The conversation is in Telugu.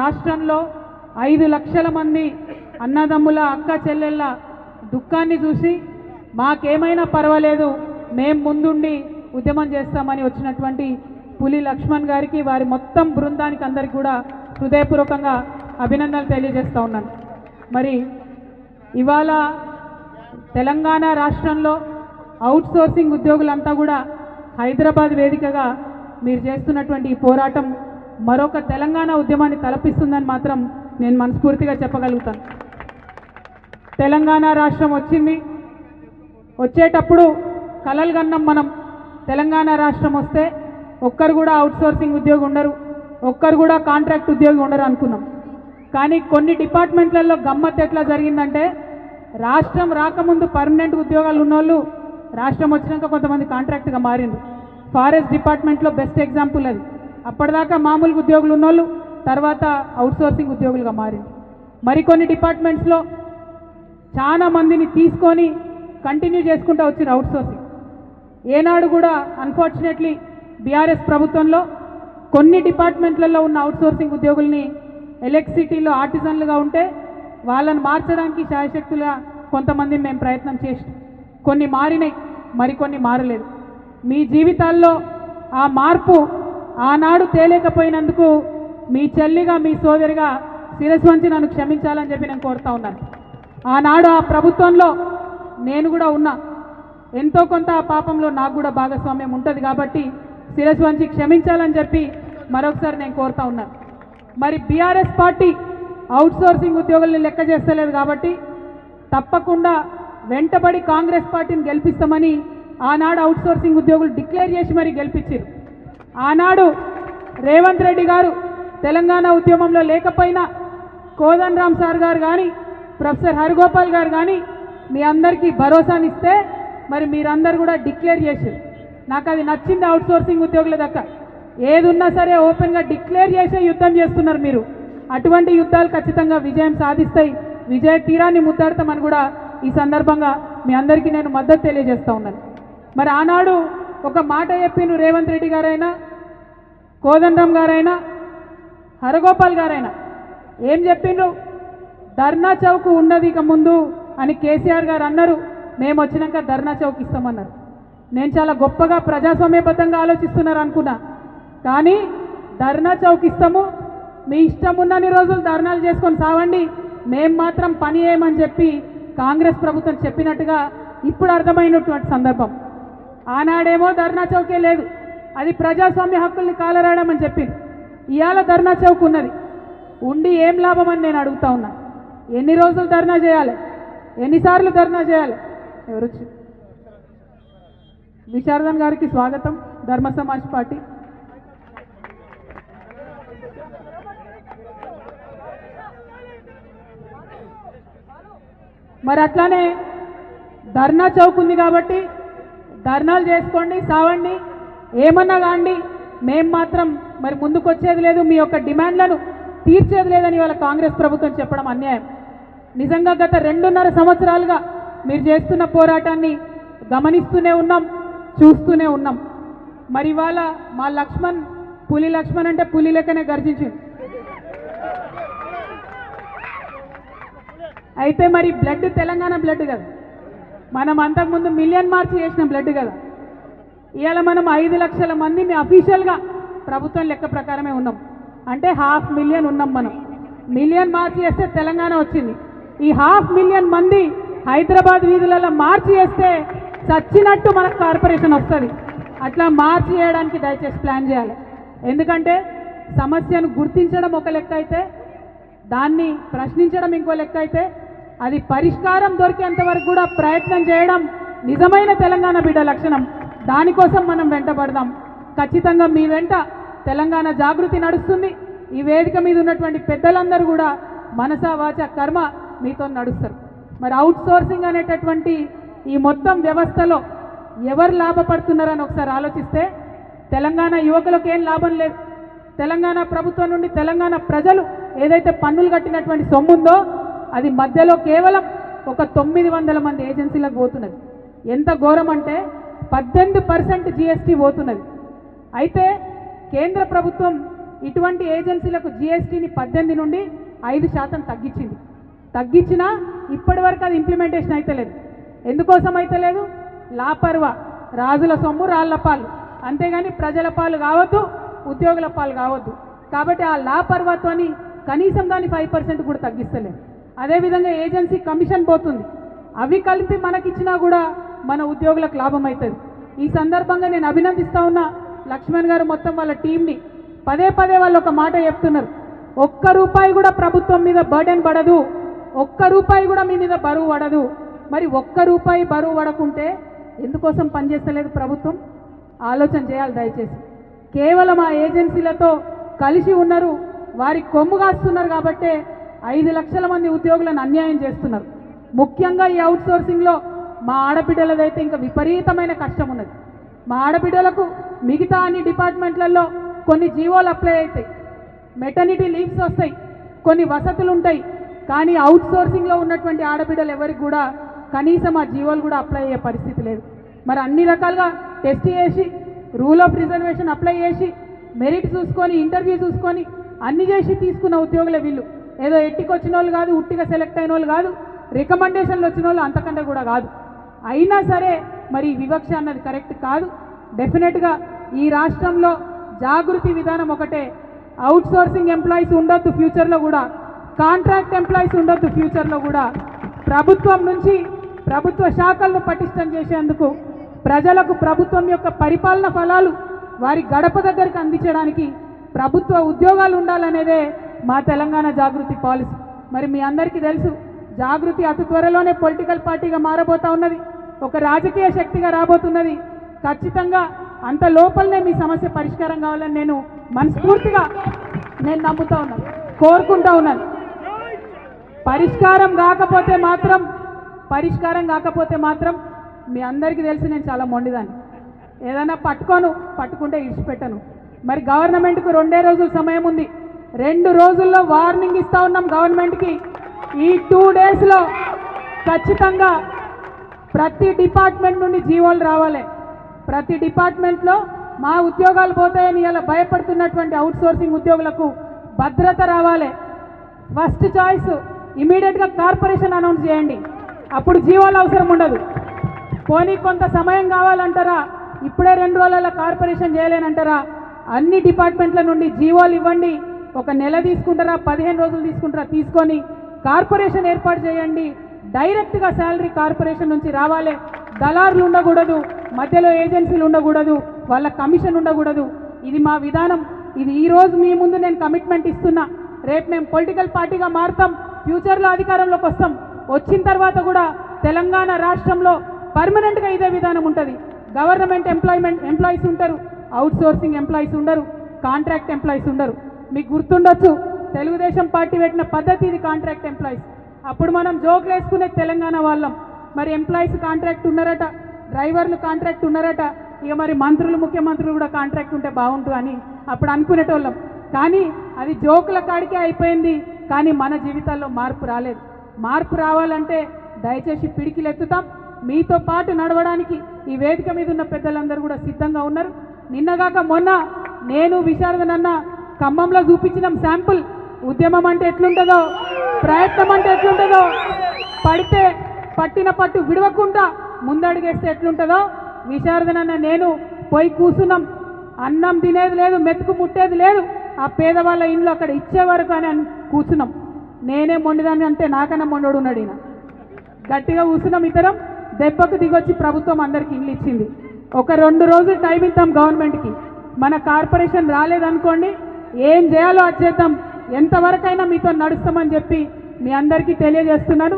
రాష్ట్రంలో 5 లక్షల మంది అన్నదమ్ముల అక్క చెల్లెళ్ళ దుఃఖాన్ని చూసి మాకేమైనా పర్వాలేదు మేము ముందుండి ఉద్యమం చేస్తామని వచ్చినటువంటి పులి లక్ష్మణ్ గారికి వారి మొత్తం బృందానికి అందరికీ కూడా హృదయపూర్వకంగా అభినందనలు తెలియజేస్తూ ఉన్నాను. మరి ఇవాళ తెలంగాణ రాష్ట్రంలో అవుట్సోర్సింగ్ ఉద్యోగులంతా కూడా హైదరాబాద్ వేదికగా మీరు చేస్తున్నటువంటి ఈ పోరాటం మరొక తెలంగాణ ఉద్యమాన్ని తలపిస్తుందని మాత్రం నేను మనస్ఫూర్తిగా చెప్పగలుగుతాను. తెలంగాణ రాష్ట్రం వచ్చింది, వచ్చేటప్పుడు కలలు కన్నాం మనం. తెలంగాణ రాష్ట్రం వస్తే ఒక్కరు కూడా అవుట్సోర్సింగ్ ఉద్యోగి ఉండరు, ఒక్కరు కూడా కాంట్రాక్ట్ ఉద్యోగి ఉండరు అనుకున్నాం. కానీ కొన్ని డిపార్ట్మెంట్లలో గమ్మత్ ఎట్లా జరిగిందంటే రాష్ట్రం రాకముందు పర్మనెంట్ ఉద్యోగాలు ఉన్నోళ్ళు రాష్ట్రం వచ్చినాక కొంతమంది కాంట్రాక్ట్గా మారింది. ఫారెస్ట్ డిపార్ట్మెంట్లో బెస్ట్ ఎగ్జాంపుల్ అది. అప్పటిదాకా మామూలు ఉద్యోగులు ఉన్నోళ్ళు తర్వాత అవుట్సోర్సింగ్ ఉద్యోగులుగా మారింది. మరికొన్ని డిపార్ట్మెంట్స్లో చాలా మందిని తీసుకొని కంటిన్యూ చేసుకుంటూ వచ్చిన అవుట్సోర్సింగ్. ఏనాడు కూడా అన్ఫార్చునేట్లీ బీఆర్ఎస్ ప్రభుత్వంలో కొన్ని డిపార్ట్మెంట్లలో ఉన్న అవుట్సోర్సింగ్ ఉద్యోగుల్ని ఎలక్ట్రిసిటీలో ఆర్టిజన్లుగా ఉంటే వాళ్ళని మార్చడానికి శాయశక్తులుగా కొంతమంది మేము ప్రయత్నం చేసి కొన్ని మారినాయి, మరికొన్ని మారలేదు. మీ జీవితాల్లో ఆ మార్పు ఆనాడు తేలేకపోయినందుకు మీ చెల్లిగా మీ సోదరిగా శిరస్సు వంచి నన్ను క్షమించాలని చెప్పి నేను కోరుతా ఉన్నాను. ఆనాడు ఆ ప్రభుత్వంలో నేను కూడా ఉన్నా, ఎంతో కొంత ఆ పాపంలో నాకు కూడా భాగస్వామ్యం ఉంటుంది కాబట్టి శిరస్సు వంచి క్షమించాలని చెప్పి మరొకసారి నేను కోరుతా ఉన్నాను. మరి బీఆర్ఎస్ పార్టీ అవుట్సోర్సింగ్ ఉద్యోగుల్ని లెక్క చేస్తలేదు కాబట్టి తప్పకుండా వెంటబడి కాంగ్రెస్ పార్టీని గెలిపిస్తామని ఆనాడు అవుట్సోర్సింగ్ ఉద్యోగులు డిక్లేర్ చేసి మరి గెలిపించారు. ఆనాడు రేవంత్ రెడ్డి గారు తెలంగాణ ఉద్యమంలో లేకపోయినా కోదండరామ్ సార్ గారు కానీ ప్రొఫెసర్ హరిగోపాల్ గారు కానీ మీ అందరికీ భరోసానిస్తే మరి మీరందరూ కూడా డిక్లేర్ చేశారు. నాకు అది నచ్చింది. అవుట్సోర్సింగ్ ఉద్యోగుల దక్క ఏది ఉన్నా సరే ఓపెన్గా డిక్లేర్ చేసే యుద్ధం చేస్తున్నారు మీరు. అటువంటి యుద్ధాలు ఖచ్చితంగా విజయం సాధిస్తాయి, విజయ తీరాన్ని ముద్దాడతామని కూడా ఈ సందర్భంగా మీ అందరికీ నేను మద్దతు తెలియజేస్తూ ఉన్నాను. మరి ఆనాడు ఒక మాట చెప్పిన రేవంత్ రెడ్డి గారైనా కోదండరామ్ గారైనా హరగోపాల్ గారైనా ఏం చెప్పిండ్రు? ధర్నా చౌక్ ఉండదు ఇక ముందు అని కేసీఆర్ గారు అన్నారు. మేము వచ్చినాక ధర్నా చౌక్ ఇస్తామన్నారు. నేను చాలా గొప్పగా ప్రజాస్వామ్యబద్ధంగా ఆలోచిస్తున్నారు అనుకున్నా. కానీ ధర్నా చౌక్ ఇస్తాము, మీ ఇష్టం ఉన్నన్ని రోజులు ధర్నాలు చేసుకొని సావండి, మేము మాత్రం పని చేయమని చెప్పి కాంగ్రెస్ ప్రభుత్వం చెప్పినట్టుగా ఇప్పుడు అర్థమైనటువంటి సందర్భం. ఆనాడేమో ధర్నా చౌకే లేదు, అది ప్రజాస్వామ్య హక్కుల్ని కాలరాయడం చెప్పింది. ఇవాళ ధర్నా చౌక్ ఉన్నది, ఉండి ఏం లాభం అని నేను అడుగుతా ఉన్నా. ఎన్ని రోజులు ధర్నా చేయాలి? ఎన్నిసార్లు ధర్నా చేయాలి? ఎవరు? విశారదన్ గారికి స్వాగతం, ధర్మ సమాజ్ పార్టీ. మరి అట్లానే ధర్నా చౌక్ ఉంది కాబట్టి ధర్నాలు చేసుకోండి, సావండి, ఏమన్నా కాండి, మేము మాత్రం మరి ముందుకు వచ్చేది లేదు, మీ యొక్క డిమాండ్లను తీర్చేది లేదని వాళ్ళ కాంగ్రెస్ ప్రభుత్వం చెప్పడం అన్యాయం. నిజంగా గత 2.5 సంవత్సరాలుగా మీరు చేస్తున్న పోరాటాన్ని గమనిస్తూనే ఉన్నాం, చూస్తూనే ఉన్నాం. మరి ఇవాళ మా లక్ష్మణ్, పులి లక్ష్మణ్ అంటే పులి లెక్కనే గర్జించింది. అయితే మరి బ్లడ్ తెలంగాణ బ్లడ్ కదా, మనం అంతకుముందు మిలియన్ మార్చ్ చేసిన బ్లడ్ కదా. ఇవాళ మనం 5 లక్షల మంది అఫీషియల్గా ప్రభుత్వం లెక్క ప్రకారమే ఉన్నాం. అంటే 500,000 ఉన్నాం మనం. మిలియన్ మార్చి చేస్తే తెలంగాణ వచ్చింది. ఈ 500,000 మంది హైదరాబాద్ వీధులలో మార్చి చేస్తే చచ్చినట్టు మనకు కార్పొరేషన్ వస్తుంది. అట్లా మార్చి చేయడానికి దయచేసి ప్లాన్ చేయాలి. ఎందుకంటే సమస్యను గుర్తించడం ఒక లెక్క అయితే, దాన్ని ప్రశ్నించడం ఇంకో లెక్క అయితే, అది పరిష్కారం దొరికేంత వరకు కూడా ప్రయత్నం చేయడం నిజమైన తెలంగాణ బిడ్డ లక్షణం. దానికోసం మనం వెంటబడదాం. ఖచ్చితంగా మీ వెంట తెలంగాణ జాగృతి నడుస్తుంది. ఈ వేదిక మీద ఉన్నటువంటి పెద్దలందరూ కూడా మనసా వాచ కర్మ మీతో నడుస్తారు. మరి అవుట్సోర్సింగ్ అనేటటువంటి ఈ మొత్తం వ్యవస్థలో ఎవరు లాభపడుతున్నారని ఒకసారి ఆలోచిస్తే తెలంగాణ యువకులకు ఏం లాభం లేదు. తెలంగాణ ప్రభుత్వం నుండి తెలంగాణ ప్రజలు ఏదైతే పన్నులు కట్టినటువంటి సొమ్ముందో అది మధ్యలో కేవలం ఒక 900 మంది ఏజెన్సీలకు పోతున్నది. ఎంత ఘోరం అంటే 18% జీఎస్టీ పోతున్నది. అయితే కేంద్ర ప్రభుత్వం ఇటువంటి ఏజెన్సీలకు జిఎస్టీని 18 నుండి 5% తగ్గించింది. తగ్గించినా ఇప్పటి వరకు అది ఇంప్లిమెంటేషన్ అయితే లేదు. ఎందుకోసం అయితే లేదు? లాపర్వా, రాజుల సొమ్ము రాళ్ల పాలు, అంతేగాని ప్రజల పాలు కావద్దు, ఉద్యోగుల పాలు కావద్దు. కాబట్టి ఆ లాపర్వాతోని కనీసం దాన్ని 5% కూడా తగ్గిస్తలేదు. అదేవిధంగా ఏజెన్సీ కమిషన్ పోతుంది, అవి కలిపి మనకిచ్చినా కూడా మన ఉద్యోగులకు లాభం అవుతుంది. ఈ సందర్భంగా నేను అభినందిస్తా ఉన్నా లక్ష్మణ్ గారు మొత్తం వాళ్ళ టీంని. పదే పదే వాళ్ళు ఒక మాట చెప్తున్నారు, ఒక్క రూపాయి కూడా ప్రభుత్వం మీద బర్డెన్ పడదు, ఒక్క రూపాయి కూడా మీ మీద బరువు పడదు. మరి ఒక్క రూపాయి బరువు పడకుంటే ఎందుకోసం పనిచేస్తలేదు ప్రభుత్వం? ఆలోచన చేయాలి దయచేసి. కేవలం ఆ ఏజెన్సీలతో కలిసి ఉన్నారు, వారి కొమ్ము కాస్తున్నారు కాబట్టే 5 లక్షల మంది ఉద్యోగులను అన్యాయం చేస్తున్నారు. ముఖ్యంగా ఈ అవుట్సోర్సింగ్లో మా ఆడబిడ్డలదైతే ఇంకా విపరీతమైన కష్టం ఉన్నది. మా ఆడబిడ్డలకు మిగతా అన్ని డిపార్ట్మెంట్లలో కొన్ని జీవోలు అప్లై అవుతాయి, మెటర్నిటీ లీవ్స్ వస్తాయి, కొన్ని వసతులు ఉంటాయి. కానీ అవుట్సోర్సింగ్లో ఉన్నటువంటి ఆడబిడ్డలు ఎవరికి కూడా కనీసం ఆ జీవోలు కూడా అప్లై అయ్యే పరిస్థితి లేదు. మరి అన్ని రకాలుగా టెస్ట్ చేసి, రూల్ ఆఫ్ రిజర్వేషన్ అప్లై చేసి, మెరిట్ చూసుకొని, ఇంటర్వ్యూ చూసుకొని అన్ని చేసి తీసుకున్న ఉద్యోగులే వీళ్ళు. ఏదో ఎట్టికి వచ్చిన వాళ్ళు కాదు, ఉట్టిగా సెలెక్ట్ అయిన వాళ్ళు కాదు, రికమెండేషన్లు వచ్చిన వాళ్ళు అంతకంటే కూడా కాదు. అయినా సరే మరి వివక్ష అన్నది కరెక్ట్ కాదు. డెఫినెట్గా ఈ రాష్ట్రంలో జాగృతి విధానం ఒకటే, అవుట్సోర్సింగ్ ఎంప్లాయీస్ ఉండొద్దు ఫ్యూచర్లో కూడా, కాంట్రాక్ట్ ఎంప్లాయీస్ ఉండొద్దు ఫ్యూచర్లో కూడా. ప్రభుత్వం నుంచి ప్రభుత్వ శాఖలను పటిష్టం చేసేందుకు, ప్రజలకు ప్రభుత్వం యొక్క పరిపాలన ఫలాలు వారి గడప దగ్గరికి అందించడానికి ప్రభుత్వ ఉద్యోగాలు ఉండాలనేదే మా తెలంగాణ జాగృతి పాలసీ. మరి మీ అందరికీ తెలుసు, జాగృతి అతి త్వరలోనే పొలిటికల్ పార్టీగా మారబోతా ఉన్నది, ఒక రాజకీయ శక్తిగా రాబోతున్నది. ఖచ్చితంగా అంత లోపలనే మీ సమస్య పరిష్కారం కావాలని నేను మనస్ఫూర్తిగా నమ్ముతా ఉన్నాను, కోరుకుంటా ఉన్నాను. పరిష్కారం కాకపోతే మాత్రం మీ అందరికీ తెలిసి నేను చాలా మొండిదాన్ని. ఏదైనా పట్టుకుంటే ఇడిచిపెట్టను. మరి గవర్నమెంట్కు 2 రోజుల సమయం ఉంది. 2 రోజుల్లో వార్నింగ్ ఇస్తా ఉన్నాం గవర్నమెంట్కి. ఈ 2 డేస్లో ఖచ్చితంగా ప్రతి డిపార్ట్మెంట్ నుండి జీవోలు రావాలి. ప్రతి డిపార్ట్మెంట్లో మా ఉద్యోగాలు పోతాయని ఇలా భయపడుతున్నటువంటి అవుట్సోర్సింగ్ ఉద్యోగులకు భద్రత రావాలి. ఫస్ట్ చాయిస్ ఇమీడియట్గా కార్పొరేషన్ అనౌన్స్ చేయండి, అప్పుడు జీవోలు అవసరం ఉండదు. పోనీ కొంత సమయం కావాలంటారా? ఇప్పుడే 2 రోజుల కార్పొరేషన్ చేయలేనంటారా? అన్ని డిపార్ట్మెంట్ల నుండి జీవోలు ఇవ్వండి. 1 నెల తీసుకుంటారా, 15 రోజులు తీసుకుంటారా, తీసుకొని కార్పొరేషన్ ఏర్పాటు చేయండి. డైరెక్ట్గా శాలరీ కార్పొరేషన్ నుంచి రావాలి. దళారులు ఉండకూడదు, మధ్యలో ఏజెన్సీలు ఉండకూడదు, వాళ్ళ కమిషన్ ఉండకూడదు. ఇది మా విధానం. ఇది ఈరోజు మీ ముందు నేను కమిట్మెంట్ ఇస్తున్నా. రేపు మేము పొలిటికల్ పార్టీగా మారుతాం, ఫ్యూచర్లో అధికారంలోకి వస్తాం. వచ్చిన తర్వాత కూడా తెలంగాణ రాష్ట్రంలో పర్మనెంట్గా ఇదే విధానం ఉంటుంది. గవర్నమెంట్ ఎంప్లాయీస్ ఉంటారు, అవుట్సోర్సింగ్ ఎంప్లాయీస్ ఉండరు, కాంట్రాక్ట్ ఎంప్లాయీస్ ఉండరు. మీకు గుర్తుండొచ్చు, తెలుగుదేశం పార్టీ పెట్టిన పద్ధతి ఇది, కాంట్రాక్ట్ ఎంప్లాయీస్. అప్పుడు మనం జోకులు వేసుకునే తెలంగాణ వాళ్ళం. మరి ఎంప్లాయీస్ కాంట్రాక్ట్ ఉన్నారట, డ్రైవర్లు కాంట్రాక్ట్ ఉన్నారట, ఇక మరి మంత్రులు, ముఖ్యమంత్రులు కూడా కాంట్రాక్ట్ ఉంటే బాగుంటుంది అని అప్పుడు అనుకునేటోళ్ళం. కానీ అది జోకుల కాడికే అయిపోయింది. కానీ మన జీవితాల్లో మార్పు రాలేదు. మార్పు రావాలంటే దయచేసి పిడికిలు ఎత్తుతాం. మీతో పాటు నడవడానికి ఈ వేదిక మీద ఉన్న పెద్దలందరూ కూడా సిద్ధంగా ఉన్నారు. నిన్నగాక మొన్న నేను విశారదనన్న ఖమ్మంలో చూపించిన శాంపుల్ ఉద్యమం అంటే ఎట్లుంటుందో, ప్రయత్నం అంటే ఎట్లుంటుందో, పడితే పట్టిన పట్టు విడవకుండా ముందడుగేస్తే ఎట్లుంటుందో విశారదనన్న నేను పోయి కూర్చున్నాం. అన్నం తినేది లేదు, మెతుకు ముట్టేది లేదు. ఆ పేదవాళ్ళ ఇంట్లో అక్కడ ఇచ్చేవారు కానీ కూర్చున్నాం. నేనే మొండిదాన్ని అంటే నాకన్నా మొండోడు ఉన్నాడు. ఈయన గట్టిగా కూర్చున్నాం ఇద్దరం. దెబ్బకు దిగొచ్చి ప్రభుత్వం అందరికి ఇల్లు ఇచ్చింది. ఒక 2 రోజులు టైం ఇద్దాం గవర్నమెంట్కి. మన కార్పొరేషన్ రాలేదనుకోండి, ఏం చేయాలో అది చేద్దాం, ఎంతవరకైనా మీతో నడుస్తామని చెప్పి మీ అందరికీ తెలియజేస్తున్నాను.